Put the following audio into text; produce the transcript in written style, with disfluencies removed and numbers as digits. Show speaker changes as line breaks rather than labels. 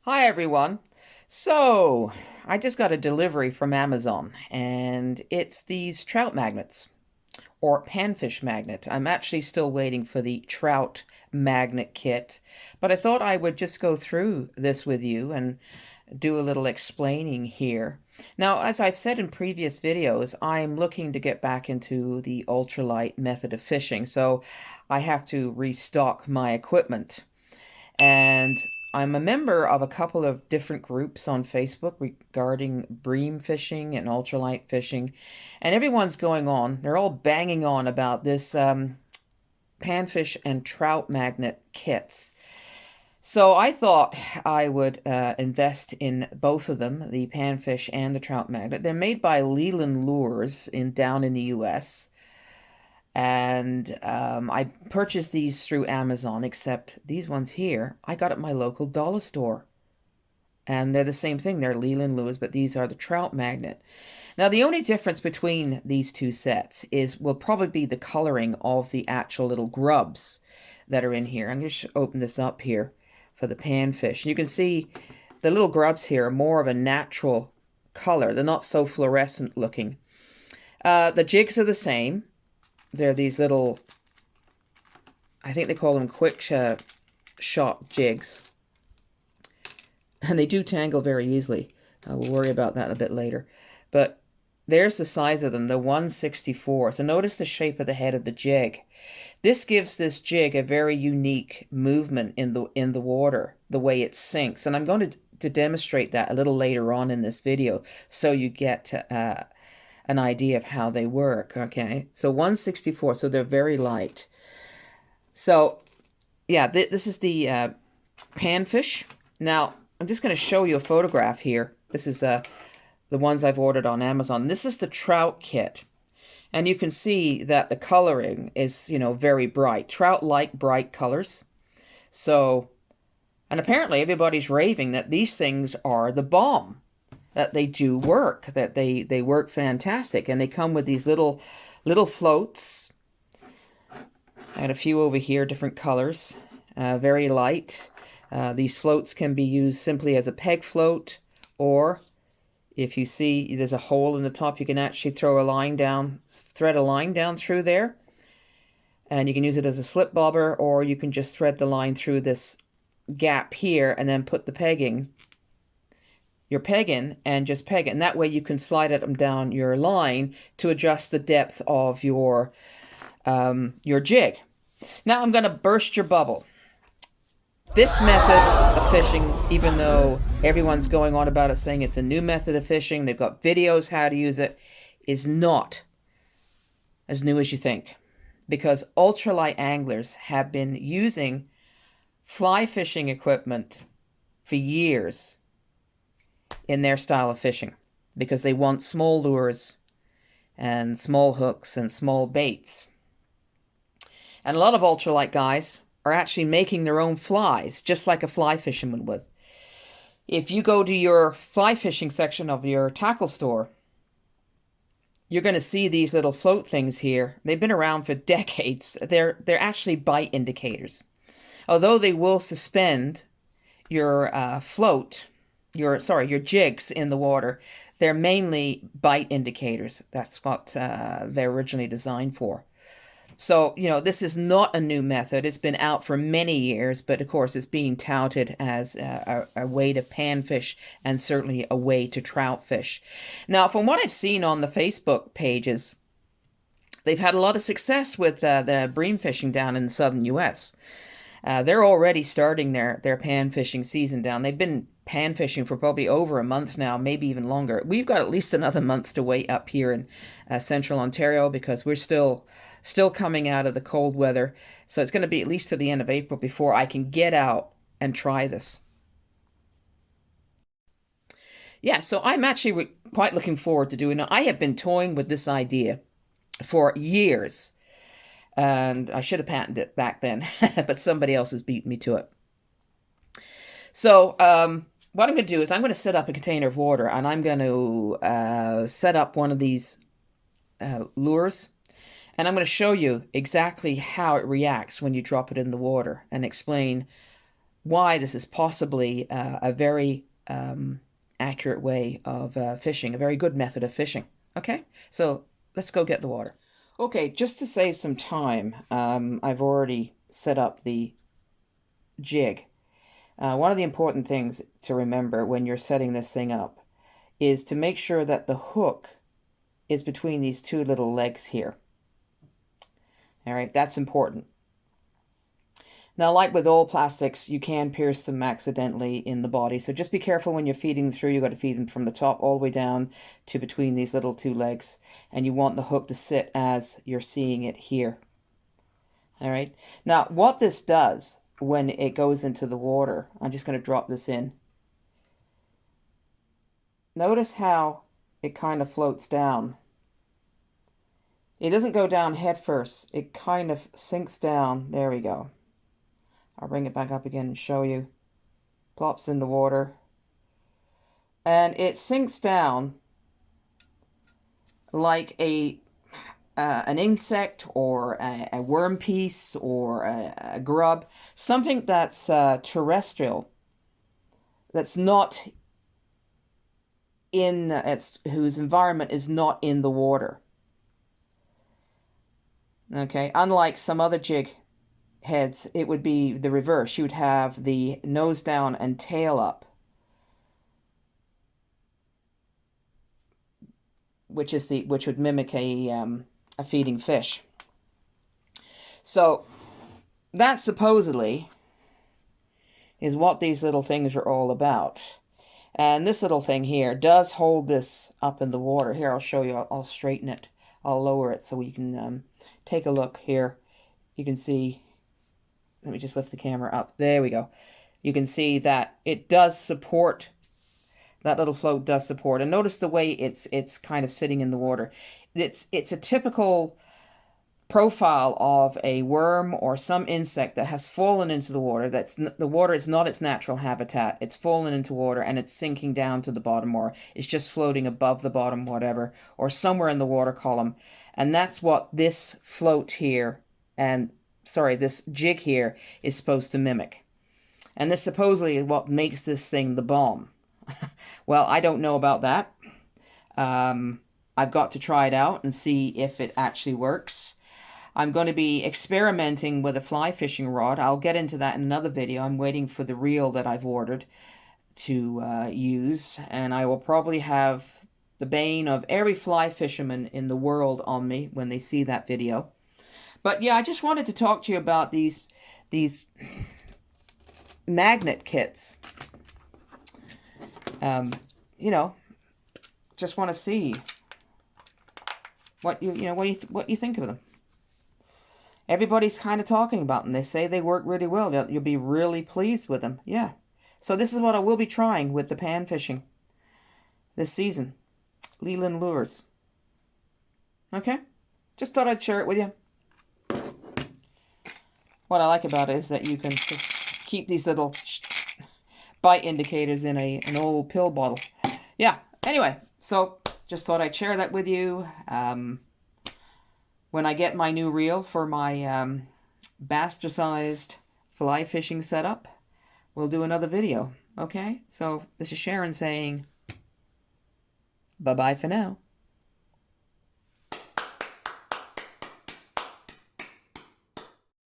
Hi everyone. So, I just got a delivery from Amazon and it's these trout magnets or panfish magnet. I'm actually still waiting for the trout magnet kit, but I thought I would just go through this with you and do a little explaining here. Now, as I've said in previous videos, I'm looking to get back into the ultralight method of fishing, so I have to restock my equipment. And I'm a member of a couple of different groups on Facebook regarding bream fishing and ultralight fishing. And everyone's going on, they're all banging on about this panfish and trout magnet kits. So I thought I would invest in both of them, the panfish and the trout magnet. They're made by Leland Lures down in the US. And I purchased these through Amazon, except these ones here, I got at my local dollar store. And they're the same thing. They're Leland Lewis, but these are the trout magnet. Now, the only difference between these two sets will probably be the coloring of the actual little grubs that are in here. I'm going to open this up here for the panfish. You can see the little grubs here are more of a natural color. They're not so fluorescent looking. The jigs are the same. They're these little, I think they call them quick shot jigs. And they do tangle very easily. We'll worry about that a bit later. But there's the size of them, the 1/64. So notice the shape of the head of the jig. This gives this jig a very unique movement in the water, the way it sinks. And I'm going to demonstrate that a little later on in this video so you get an idea of how they work. Okay, so 1/64, so they're very light. So yeah, this is the panfish. Now I'm just going to show you a photograph here. This is the ones I've ordered on Amazon. This is the trout kit, and you can see that the coloring is, very bright. Trout like bright colors. So, and apparently everybody's raving that these things are the bomb, that they do work, that they work fantastic, and they come with these little floats. I had a few over here, different colors, very light. These floats can be used simply as a peg float, or if you see there's a hole in the top, you can actually throw a line down, thread a line down through there, and you can use it as a slip bobber, or you can just thread the line through this gap here and then put your peg in and just peg it. And that way you can slide it down your line to adjust the depth of your jig. Now I'm going to burst your bubble. This method of fishing, even though everyone's going on about it saying it's a new method of fishing, they've got videos how to use it, is not as new as you think. Because ultralight anglers have been using fly fishing equipment for years in their style of fishing, because they want small lures and small hooks and small baits. And a lot of ultralight guys are actually making their own flies, just like a fly fisherman would. If you go to your fly fishing section of your tackle store, you're going to see these little float things here. They've been around for decades. They're actually bite indicators. Although they will suspend your your jigs in the water, they're mainly bite indicators. That's what they're originally designed for. So, this is not a new method. It's been out for many years, but of course it's being touted as a way to panfish and certainly a way to trout fish. Now, from what I've seen on the Facebook pages, they've had a lot of success with the bream fishing down in the southern U.S. They're already starting their pan fishing season down. They've been pan fishing for probably over a month now, maybe even longer. We've got at least another month to wait up here in central Ontario, because we're still coming out of the cold weather. So it's going to be at least to the end of April before I can get out and try this. Yeah, so I'm actually quite looking forward to doing it. I have been toying with this idea for years. And I should have patented it back then, but somebody else has beaten me to it. So what I'm going to do is I'm going to set up a container of water, and I'm going to set up one of these lures, and I'm going to show you exactly how it reacts when you drop it in the water, and explain why this is possibly a very accurate way of fishing, a very good method of fishing. Okay, so let's go get the water. Okay, just to save some time, I've already set up the jig. One of the important things to remember when you're setting this thing up is to make sure that the hook is between these two little legs here. All right, that's important. Now, like with all plastics, you can pierce them accidentally in the body. So just be careful when you're feeding them through. You've got to feed them from the top all the way down to between these little two legs. And you want the hook to sit as you're seeing it here. All right. Now, what this does when it goes into the water, I'm just going to drop this in. Notice how it kind of floats down. It doesn't go down head first. It kind of sinks down. There we go. I'll bring it back up again and show you. Plops in the water. And it sinks down like an insect or a worm piece or a grub. Something that's terrestrial. That's not in, whose environment is not in the water. Okay, unlike some other jig heads, it would be the reverse. You would have the nose down and tail up, which would mimic a feeding fish. So that supposedly is what these little things are all about. And this little thing here does hold this up in the water. Here, I'll show you. I'll straighten it. I'll lower it so you can take a look here. You can see. Let me just lift the camera up. There we go. You can see that it does support, that little float does support. And notice the way it's kind of sitting in the water. It's a typical profile of a worm or some insect that has fallen into the water. The water is not its natural habitat. It's fallen into water and it's sinking down to the bottom, or it's just floating above the bottom, whatever, or somewhere in the water column. And that's what this float here this jig here is supposed to mimic. And this supposedly is what makes this thing the bomb. Well, I don't know about that. I've got to try it out and see if it actually works. I'm going to be experimenting with a fly fishing rod. I'll get into that in another video. I'm waiting for the reel that I've ordered to use. And I will probably have the bane of every fly fisherman in the world on me when they see that video. But yeah, I just wanted to talk to you about these magnet kits. You know, just want to see what you think of them. Everybody's kind of talking about them. They say they work really well. You'll be really pleased with them. Yeah. So this is what I will be trying with the pan fishing this season. Leland Lures. Okay? Just thought I'd share it with you. What I like about it is that you can just keep these little bite indicators in an old pill bottle. Yeah. Anyway, so just thought I'd share that with you. When I get my new reel for my bastardized fly fishing setup, we'll do another video. Okay? So this is Sharon saying bye-bye for now.